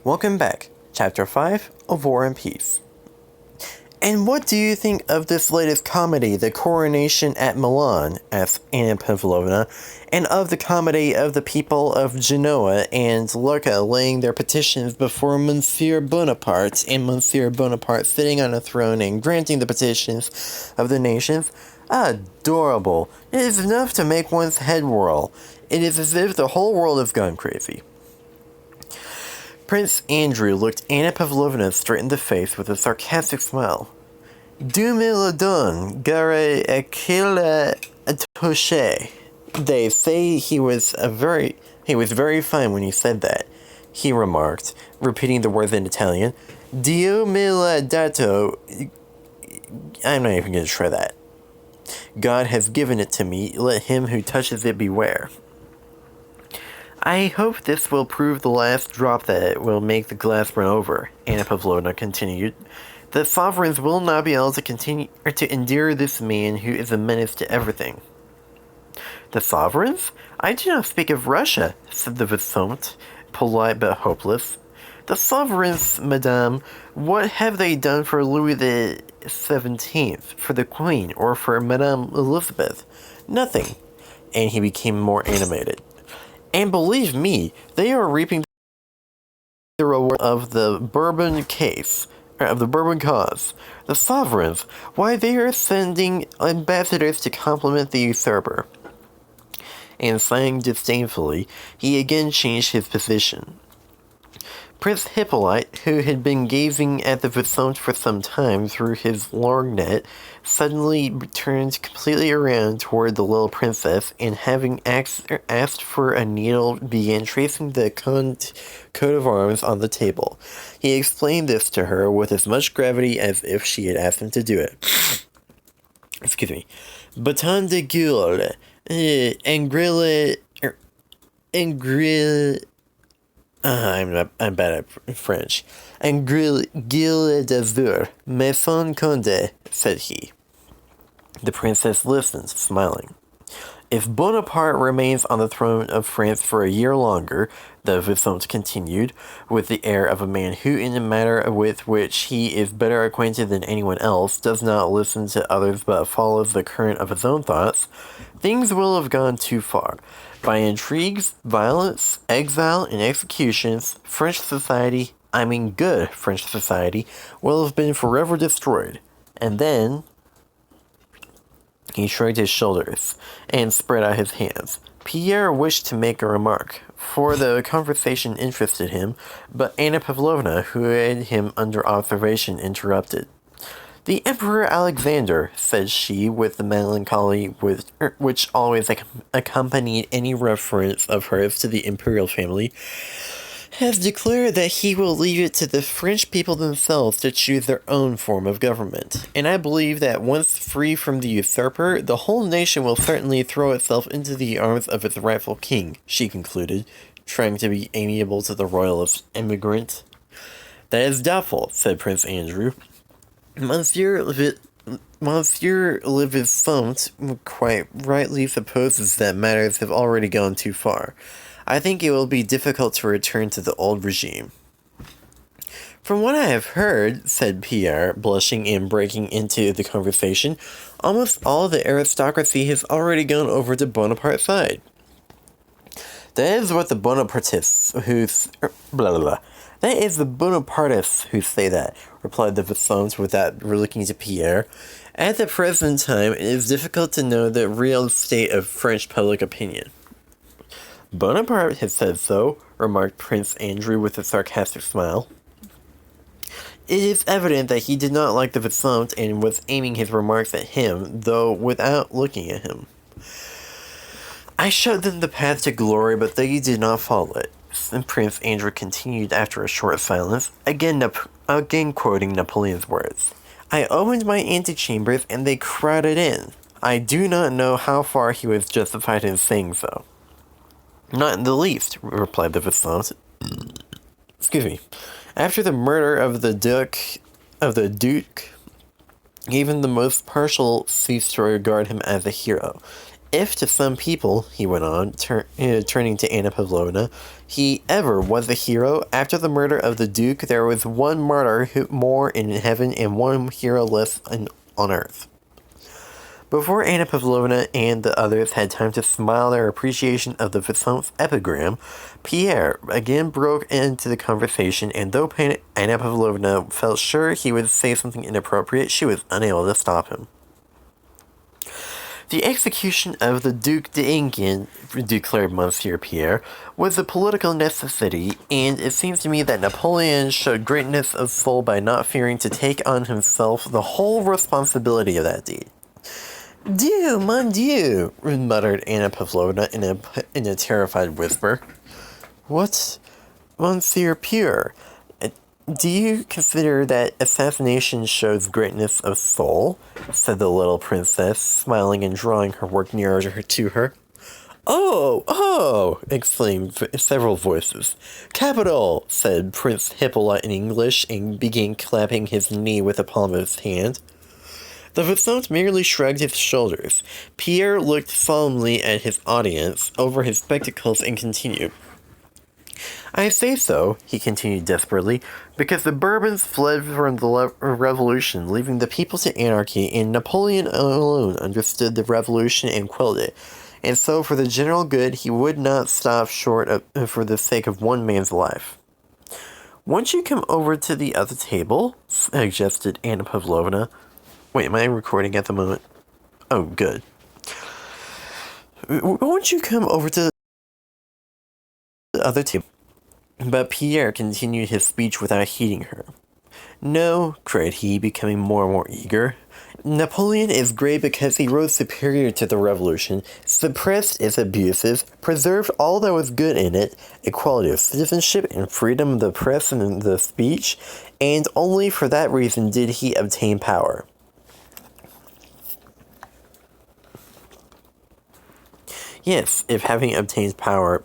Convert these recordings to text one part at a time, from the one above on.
Welcome back, Chapter 5 of War and Peace. And what do you think of this latest comedy, The Coronation at Milan, asked Anna Pavlovna, and of the comedy of the people of Genoa and Lucca laying their petitions before Monsieur Bonaparte, and Monsieur Bonaparte sitting on a throne and granting the petitions of the nations? Adorable! It is enough to make one's head whirl. It is as if the whole world has gone crazy. Prince Andrew looked Anna Pavlovna straight in the face with a sarcastic smile. "Du me le donne, gare qu'il touche." They say he was very fine when he said that, he remarked, repeating the words in Italian. "Dio me l'ha dato." I'm not even going to try that. "God has given it to me, let him who touches it beware." "I hope this will prove the last drop that will make the glass run over," Anna Pavlovna continued. "The sovereigns will not be able to continue to endure this man who is a menace to everything." "The sovereigns? I do not speak of Russia," said the Vicomte, polite but hopeless. "The sovereigns, madame, what have they done for Louis the 17th, for the Queen, or for Madame Elizabeth? Nothing." And he became more animated. "And believe me, they are reaping the reward of the Bourbon case, of the Bourbon cause. The sovereigns, why, they are sending ambassadors to compliment the usurper." And sighing disdainfully, he again changed his position. Prince Hippolyte, who had been gazing at the Vicomte for some time through his lorgnette, suddenly turned completely around toward the little princess, and having asked for a needle, began tracing the coat of arms on the table. He explained this to her with as much gravity as if she had asked him to do it. Excuse me. "Bâton de gueule, engrille, I'm bad at French. "Engrille d'azur, Maison Conde," said he. The princess listened, smiling. "If Bonaparte remains on the throne of France for a year longer," the Vicomte continued, with the air of a man who, in a matter with which he is better acquainted than anyone else, does not listen to others but follows the current of his own thoughts, "things will have gone too far. By intrigues, violence, exile, and executions, French society, I mean good French society, will have been forever destroyed. And then..." He shrugged his shoulders and spread out his hands. Pierre wished to make a remark, for the conversation interested him, but Anna Pavlovna, who had him under observation, interrupted. "The Emperor Alexander," said she, with the melancholy which always accompanied any reference of hers to the imperial family, "has declared that he will leave it to the French people themselves to choose their own form of government. And I believe that once free from the usurper, the whole nation will certainly throw itself into the arms of its rightful king," she concluded, trying to be amiable to the royalist emigrant. "That is doubtful," said Prince Andrew. Monsieur le Vicomte quite rightly supposes that matters have already gone too far. I think it will be difficult to return to the old regime." "From what I have heard," said Pierre, blushing and breaking into the conversation, "almost all the aristocracy has already gone over to Bonaparte's side." "That is what the Bonapartists That is the Bonapartists who say that," replied the Vicomte without looking to Pierre. "At the present time, it is difficult to know the real state of French public opinion." "Bonaparte has said so," remarked Prince Andrew with a sarcastic smile. It is evident that he did not like the Vicomte and was aiming his remarks at him, though without looking at him. "I showed them the path to glory, but they did not follow it," and Prince Andrew continued after a short silence, again quoting Napoleon's words. "I opened my antechambers and they crowded in." I do not know how far he was justified in saying so. "Not in the least," replied the Vicomte. Excuse me. "After the murder of the Duke, even the most partial ceased to regard him as a hero. If to some people, he went on, turning to Anna Pavlovna, he ever was a hero, after the murder of the Duke there was one martyr more in heaven and one hero less on earth. Before Anna Pavlovna and the others had time to smile their appreciation of the Vicomte's epigram, Pierre again broke into the conversation, and though Anna Pavlovna felt sure he would say something inappropriate, she was unable to stop him. The execution of the Duc d'Enghien, declared Monsieur Pierre, was a political necessity, and it seems to me that Napoleon showed greatness of soul by not fearing to take on himself the whole responsibility of that deed. Dieu, mon Dieu, muttered Anna Pavlovna in a terrified whisper. What, Monsieur Pierre? Do you consider that assassination shows greatness of soul? Said the little princess, smiling and drawing her work nearer to her. Oh! Exclaimed several voices. Capital! Said Prince Hippolyte in English, and began clapping his knee with the palm of his hand. The Vicomte merely shrugged his shoulders. Pierre looked solemnly at his audience over his spectacles and continued. I say so, he continued desperately, because the Bourbons fled from the revolution, leaving the people to anarchy, and Napoleon alone understood the revolution and quelled it. And so, for the general good, he would not stop short for the sake of one man's life. Won't you come over to the other table? Suggested Anna Pavlovna. Wait, am I recording at the moment? Oh, good. Won't you come over to the other table? But Pierre continued his speech without heeding her. No, cried he, becoming more and more eager. Napoleon is great because he rose superior to the revolution, suppressed its abuses, preserved all that was good in it, equality of citizenship and freedom of the press and the speech, and only for that reason did he obtain power. Yes, if having obtained power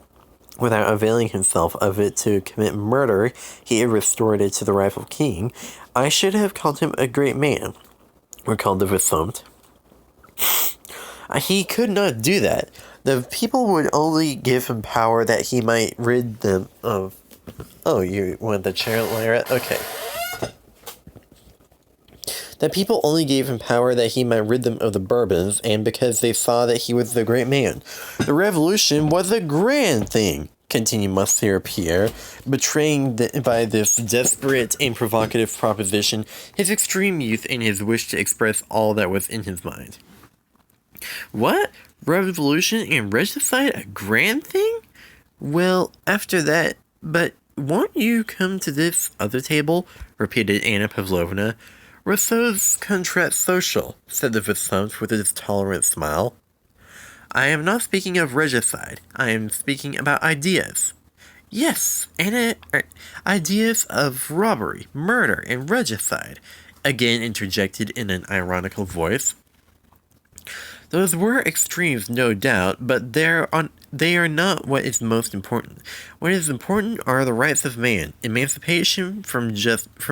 without availing himself of it to commit murder, he had restored it to the rightful king, I should have called him a great man, recalled the Vicomte. He could not do that. The people would only give him power that he might rid them of... Oh, you want the chair, Lyra? Okay. The people only gave him power that he might rid them of the Bourbons, and because they saw that he was the great man. The revolution was a grand thing, continued Monsieur Pierre, betraying by this desperate and provocative proposition his extreme youth and his wish to express all that was in his mind. What? Revolution and regicide a grand thing? Well, after that, but won't you come to this other table? Repeated Anna Pavlovna. Rousseau's Contrat Social, said the Vicomte with his tolerant smile. I am not speaking of regicide. I am speaking about ideas. Yes, and ideas of robbery, murder, and regicide, again interjected in an ironical voice. Those were extremes, no doubt, but they are not what is most important. What is important are the rights of man, emancipation from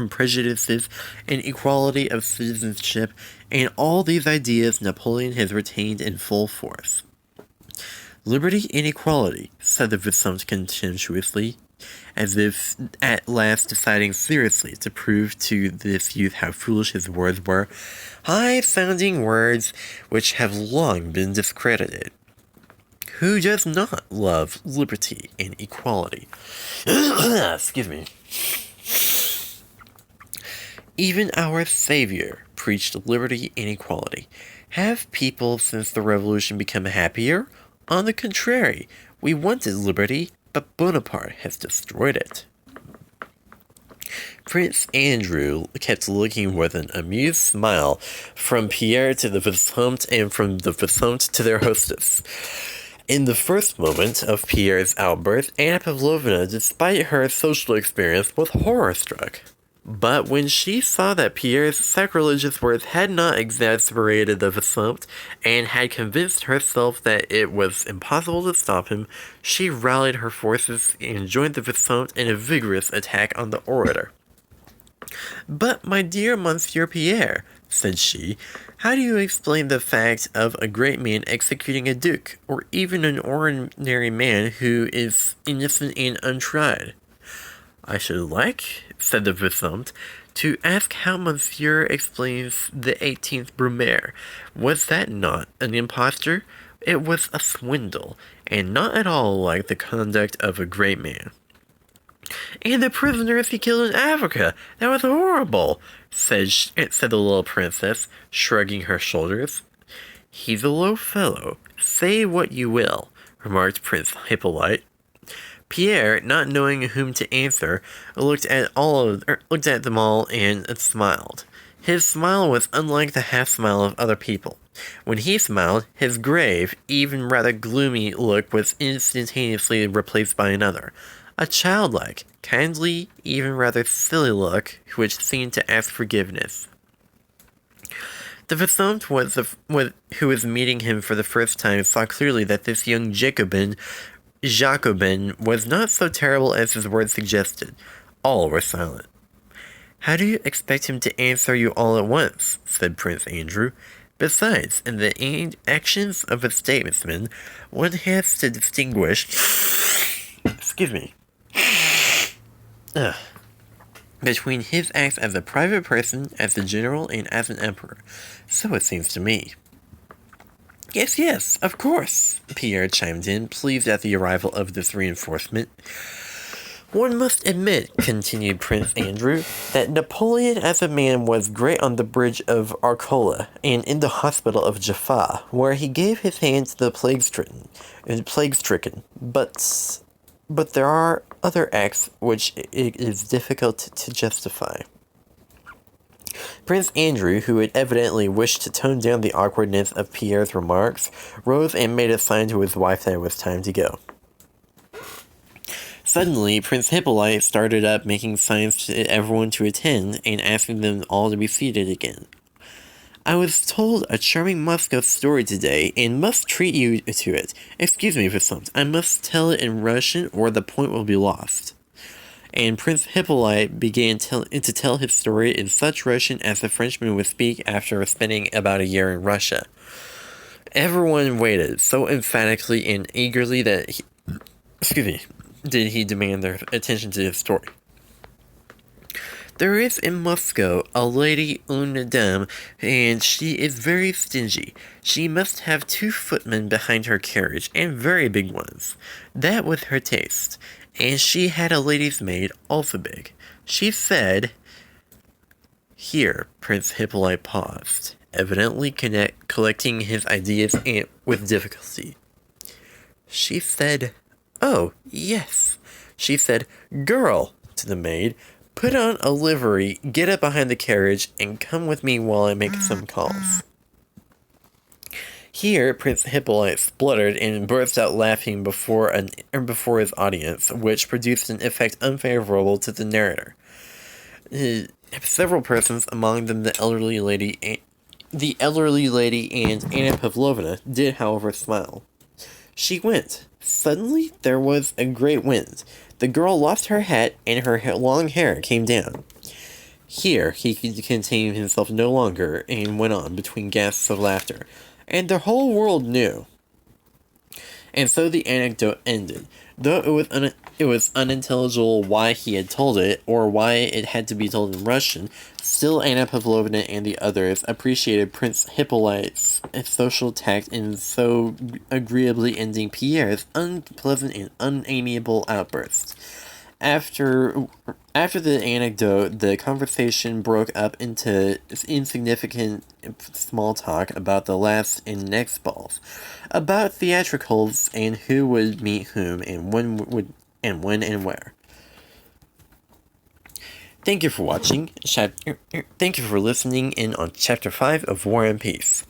prejudices, and equality of citizenship, and all these ideas Napoleon has retained in full force. Liberty and equality, said the Vicomte contemptuously, as if at last deciding seriously to prove to this youth how foolish his words were, high-sounding words which have long been discredited. Who does not love liberty and equality? Excuse me. Even our Savior preached liberty and equality. Have people since the Revolution become happier? On the contrary, we wanted liberty, but Bonaparte has destroyed it. Prince Andrew kept looking with an amused smile from Pierre to the Vicomte and from the Vicomte to their hostess. In the first moment of Pierre's outburst, Anna Pavlovna, despite her social experience, was horror-struck. But when she saw that Pierre's sacrilegious words had not exasperated the Vicomte, and had convinced herself that it was impossible to stop him, she rallied her forces and joined the Vicomte in a vigorous attack on the orator. But, my dear Monsieur Pierre, said she. "How do you explain the fact of a great man executing a duke, or even an ordinary man who is innocent and untried?" "I should like," said the Vicomte, "to ask how Monsieur explains the 18th Brumaire. Was that not an imposture? It was a swindle, and not at all like the conduct of a great man." "And the prisoners he killed in Africa, that was horrible," said the little princess, shrugging her shoulders. "He's a low fellow, say what you will," remarked Prince Hippolyte. Pierre, not knowing whom to answer, looked at them all and smiled. His smile was unlike the half-smile of other people. When he smiled, his grave, even rather gloomy look was instantaneously replaced by another, a childlike, kindly, even rather silly look, which seemed to ask forgiveness. The Vicomte who was meeting him for the first time saw clearly that this young Jacobin was not so terrible as his words suggested. All were silent. "How do you expect him to answer you all at once?" said Prince Andrew. "Besides, in the actions of a statesman, one has to distinguish between his acts as a private person, as a general, and as an emperor. So it seems to me." Yes, of course," Pierre chimed in, pleased at the arrival of this reinforcement. "One must admit," continued Prince Andrew, "that Napoleon as a man was great on the bridge of Arcola, and in the hospital of Jaffa, where he gave his hand to the plague-stricken. But there are other acts which it is difficult to justify." Prince Andrew, who had evidently wished to tone down the awkwardness of Pierre's remarks, rose and made a sign to his wife that it was time to go. Suddenly, Prince Hippolyte started up, making signs to everyone to attend, and asking them all to be seated again. "I was told a charming Moscow story today, and must treat you to it. Excuse me, Vicomte, I must tell it in Russian, or the point will be lost." And Prince Hippolyte began to tell his story in such Russian as the Frenchman would speak after spending about a year in Russia. Everyone waited so emphatically and eagerly that did he demand their attention to his story. "There is in Moscow a lady, une dame, and she is very stingy. She must have 2 footmen behind her carriage, and very big ones. That was her taste. And she had a lady's maid, also big. She said—" Here Prince Hippolyte paused, evidently collecting his ideas with difficulty. "She said, oh, yes. She said, 'Girl,' to the maid, 'put on a livery, get up behind the carriage, and come with me while I make some calls.'" Here Prince Hippolyte spluttered and burst out laughing before his audience, which produced an effect unfavorable to the narrator. Several persons, among them the elderly lady and Anna Pavlovna, did, however, smile. She went. Suddenly there was a great wind. The girl lost her hat, and her long hair came down. Here he could contain himself no longer, and went on, between gasps of laughter. "And the whole world knew." And so the anecdote ended. Though it was unintelligible why he had told it, or why it had to be told in Russian, still Anna Pavlovna and the others appreciated Prince Hippolyte's social tact in so agreeably ending Pierre's unpleasant and unamiable outburst. After the anecdote, the conversation broke up into insignificant small talk about the last and next balls, about theatricals and who would meet whom and when and where. Thank you for watching. Thank you for listening in on Chapter 5 of War and Peace.